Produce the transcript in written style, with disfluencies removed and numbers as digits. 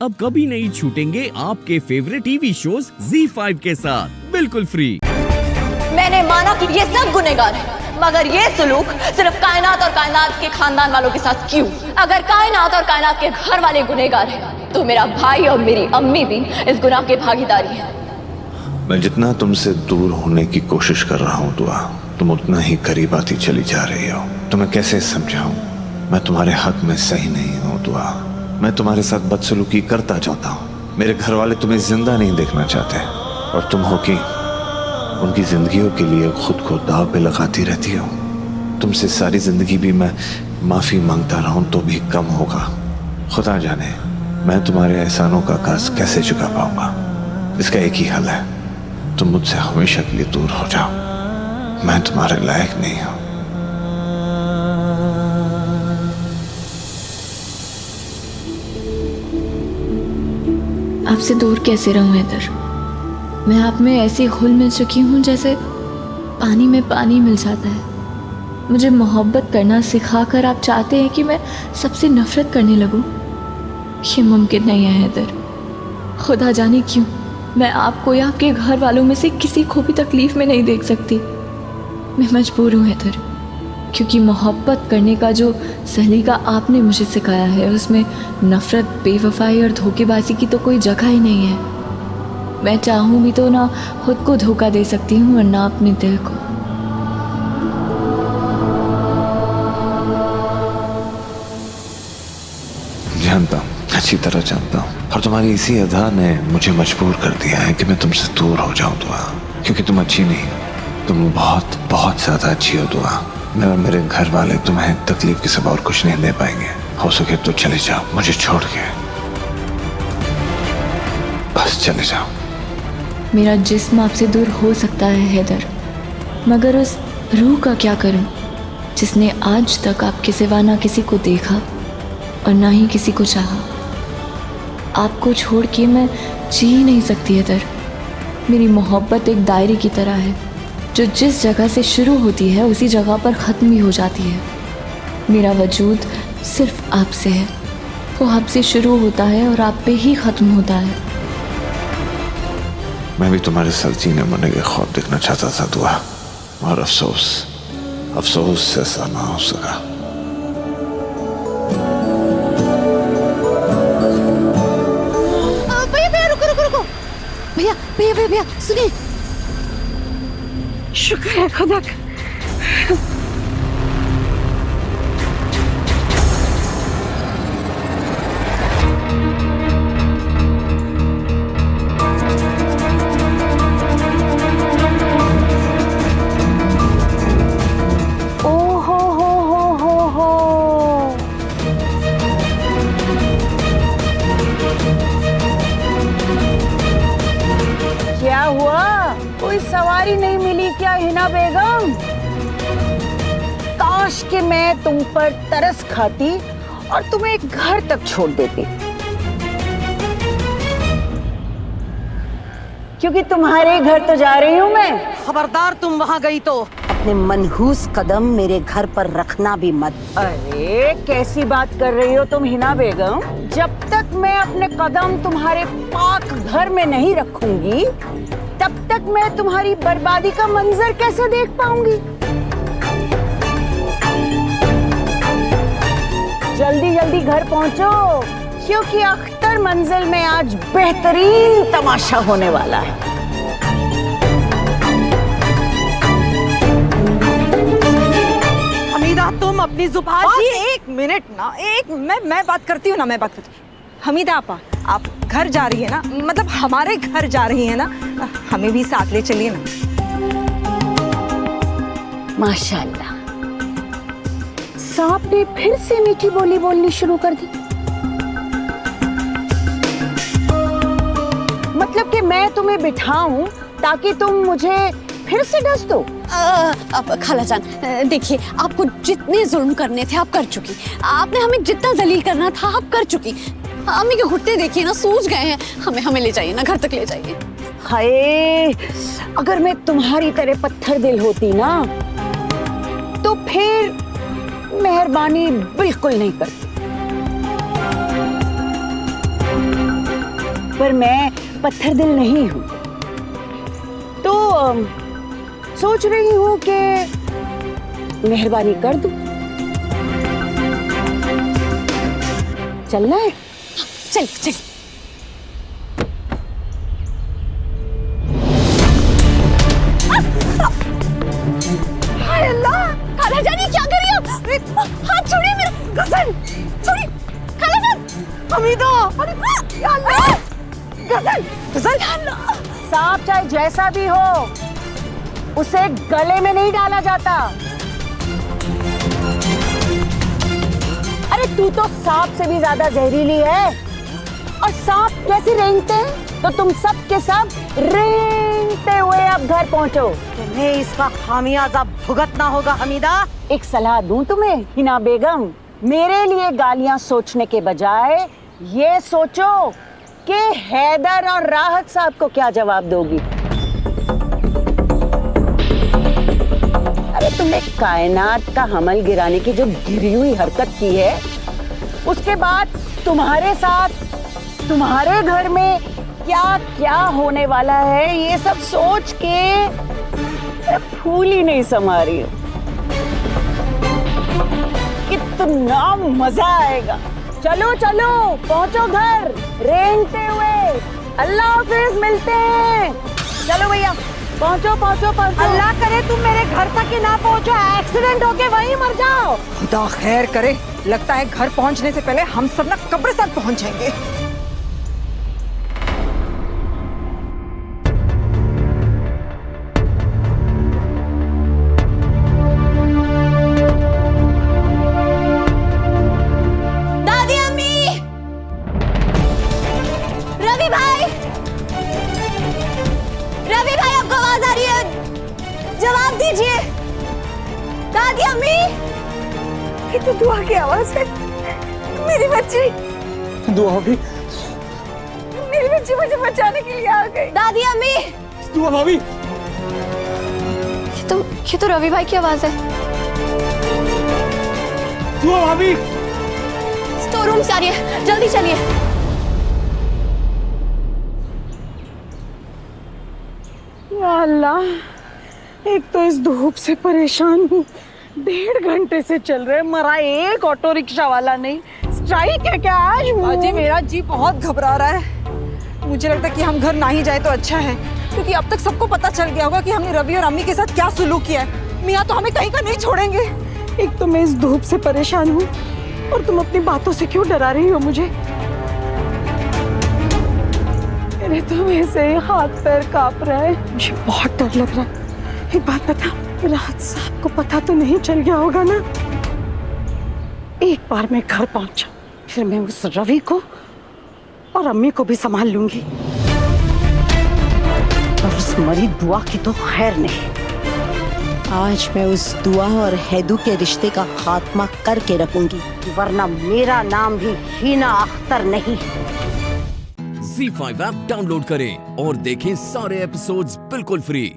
अब कभी नहीं छूटेंगे आपके फेवरेट टीवी शोज ZEE5 के साथ बिल्कुल फ्री। मैंने माना कि ये सब गुनहगार हैं, मगर ये सुलूक सिर्फ कायनात और कायनात के खानदान वालों के साथ क्यों? अगर कायनात और कायनात के घर वाले गुनहगार हैं, तो मेरा भाई और मेरी अम्मी भी इस गुनाह के भागीदारी हैं। मैं जितना तुमसे दूर होने की कोशिश कर रहा हूँ दुआ, तुम उतना ही करीब आती चली जा रही हो। तुम्हें कैसे समझाऊं? मैं तुम्हारे हक में सही नहीं हूँ दुआ। मैं तुम्हारे साथ बदसलूकी करता चाहता हूँ। मेरे घर वाले तुम्हें जिंदा नहीं देखना चाहते, और तुम हो कि उनकी जिंदगियों के लिए खुद को दाव पे लगाती रहती हो। तुमसे सारी जिंदगी भी मैं माफी मांगता रहूं तो भी कम होगा। खुदा जाने मैं तुम्हारे एहसानों का कर्ज कैसे चुका पाऊंगा। इसका एक ही हल है, तुम मुझसे हमेशा के लिए दूर हो जाओ। मैं तुम्हारे लायक नहीं हूं। आपसे दूर कैसे रहूं हैदर? मैं आप में ऐसी घुल मिल चुकी हूँ जैसे पानी में पानी मिल जाता है। मुझे मोहब्बत करना सिखाकर आप चाहते हैं कि मैं सबसे नफरत करने लगूं। ये मुमकिन नहीं है हैदर। खुदा जाने क्यों मैं आपको या आपके घर वालों में से किसी को भी तकलीफ में नहीं देख सकती। मैं मजबूर हूँ हैदर, क्योंकि मोहब्बत करने का जो सलीका आपने मुझे सिखाया है उसमें नफरत, बेवफाई और धोखेबाजी की तो कोई जगह ही नहीं है। मैं चाहूँ भी तो ना खुद को धोखा दे सकती हूँ और ना अपने दिल को। जानता हूँ, अच्छी तरह जानता हूँ, और तुम्हारी इसी अदा ने मुझे मजबूर कर दिया है कि मैं तुमसे दूर हो जाऊं दुआ। क्योंकि तुम अच्छी नहीं हो, तुम बहुत बहुत ज्यादा अच्छी हो दुआ। मैं और मेरे घर वाले तुम्हें तकलीफ के सिवा और कुछ नहीं दे पाएंगे। हो सके तो चले जाओ मुझे छोड़ के, बस चले जाओ। मेरा जिस्म आपसे दूर हो सकता है हैदर, मगर उस रूह का क्या करूं जिसने आज तक आपके सिवा ना किसी को देखा और ना ही किसी को चाहा। आपको छोड़ के मैं जी नहीं सकती हैदर। मेरी मोहब्बत एक दायरे की तरह है जो जिस जगह से शुरू होती है उसी जगह पर ख़त्म भी हो जाती है। मेरा वजूद सिर्फ आपसे है, वो आपसे शुरू होता है और आप पे ही ख़त्म होता है। मैं भी तुम्हारे सर जीने मरने के ख्वाब देखना चाहता था दुआ, और अफसोस से ऐसा ना हो सका। भैया रुको भैया सुनिए। शुक्र है खुदा का। क्या हुआ? कोई सवारी नहीं मिली क्या हिना बेगम? काश कि मैं तुम पर तरस खाती और तुम्हें एक घर तक छोड़ देती, क्योंकि तुम्हारे घर तो जा रही हूँ मैं। खबरदार तुम वहाँ गई तो अपने मनहूस कदम मेरे घर पर रखना भी मत। अरे कैसी बात कर रही हो तुम हिना बेगम? जब तक मैं अपने कदम तुम्हारे पाक घर में नहीं रखूंगी तब तक मैं तुम्हारी बर्बादी का मंजर कैसे देख पाऊंगी? जल्दी जल्दी घर पहुंचो, क्योंकि अख्तर मंजिल में आज बेहतरीन तमाशा होने वाला है। हमीदा तुम अपनी जुबान एक मिनट ना, मैं बात करती हूँ ना, मैं बात करती हूँ। हमीदा आपा, आप घर जा रही है ना, मतलब हमारे घर जा रही है ना, हमें भी साथ ले चलिए ना। माशाल्लाह, सांप ने फिर से मीठी बोली बोलनी शुरू कर दी। मतलब कि मैं तुम्हें बिठाऊं ताकि तुम मुझे फिर से डस दो? अब खालाजान देखिए, आपको जितने जुल्म करने थे आप कर चुकी। आपने हमें जितना जलील करना था आप कर चुकी। अम्मी के घुटने देखिए ना, सूज गए हैं। हमें ले जाइए ना, घर तक ले जाइए। हाय, अगर मैं तुम्हारी तरह पत्थर दिल होती ना तो फिर मेहरबानी बिल्कुल नहीं करती। पर मैं पत्थर दिल नहीं हूँ। तो सोच रही हूँ कि मेहरबानी कर दूं। चलना है? चल चल। हाय अल्लाह, खाला जान ये क्या कर रही हो? हाथ छोड़िए मेरा। गजन छोड़िए खाला जान। हमीदा, अरे या अल्लाह, गजन गजन। या अल्लाह। सांप चाहे जैसा भी हो, उसे गले में नहीं डाला जाता। अरे तू तो सांप से भी ज्यादा जहरीली है। और सांप कैसे रेंगते हैं? तो तुम सब के सब रेंगते हुए अब घर पहुंचो। तुम्हें इसका खामियाजा भुगतना होगा हमीदा। एक सलाह दूं तुम्हें हिना बेगम, मेरे लिए गालियां सोचने के बजाय ये सोचो कि हैदर और राहत साहब को क्या जवाब दोगी। अरे तुमने कायनात का हमल गिराने की जो गिरी हुई हरकत की है, उसके बाद तुम्हारे साथ तुम्हारे घर में क्या क्या होने वाला है, ये सब सोच के फूल ही नहीं समा रही हूं। कितना मजा आएगा। चलो चलो पहुंचो घर रेंगते हुए। अल्लाह हाफिज, मिलते हैं। चलो भैया पहुंचो पहुंचो पहुंचो। अल्लाह करे तुम मेरे घर तक ही ना पहुंचो, एक्सीडेंट होके वहीं मर जाओ। खुदा खैर करे। लगता है घर पहुंचने से पहले हम सब ना कब्रिस्तान पहुंच जाएंगे। दादी अम्मी, रवि भाई, रवि भाई आपको आवाज आ रही है? जवाब दीजिए। दादी अम्मी, ये तो दुआ की आवाज है। मेरी बच्ची, दुआ भी, मेरी बच्ची मुझे बचाने के लिए आ गई। दादी अम्मी। दुआ भाभी। ये तो रवि भाई की आवाज है। दुआ भाभी। स्टोर रूम से आ रही है, जल्दी चलिए। या अल्लाह, एक तो इस धूप से परेशान हूँ। 1.5 घंटे से चल रहे, मरा एक ऑटो रिक्शा वाला नहीं। स्ट्राइक है क्या आज? बाजी मेरा जी बहुत घबरा रहा है। मुझे लगता है कि हम घर ना ही जाए तो अच्छा है, क्योंकि अब तक सबको पता चल गया होगा कि हमने रवि और अम्मी के साथ क्या सुलूक किया है। मियाँ तो हमें कहीं का नहीं छोड़ेंगे। एक तो मैं इस धूप से परेशान हूँ, और तुम अपनी बातों से क्यों डरा रही हो मुझे? मेरे तो वैसे ही हाथ पैर कांप रहा है, मुझे बहुत डर लग रहा है। एक बात बता, राहत साहब को पता तो नहीं चल गया होगा ना? एक बार मैं घर पहुंचा, फिर मैं उस रवि को और अम्मी को भी संभाल लूंगी। और उस मरी दुआ की तो खैर नहीं। आज मैं उस दुआ और हैदू के रिश्ते का खात्मा करके रखूंगी, वरना मेरा नाम भी हिना अख्तर नहीं। Z5 ऐप डाउनलोड करें और देखें सारे एपिसोड्स बिल्कुल फ्री।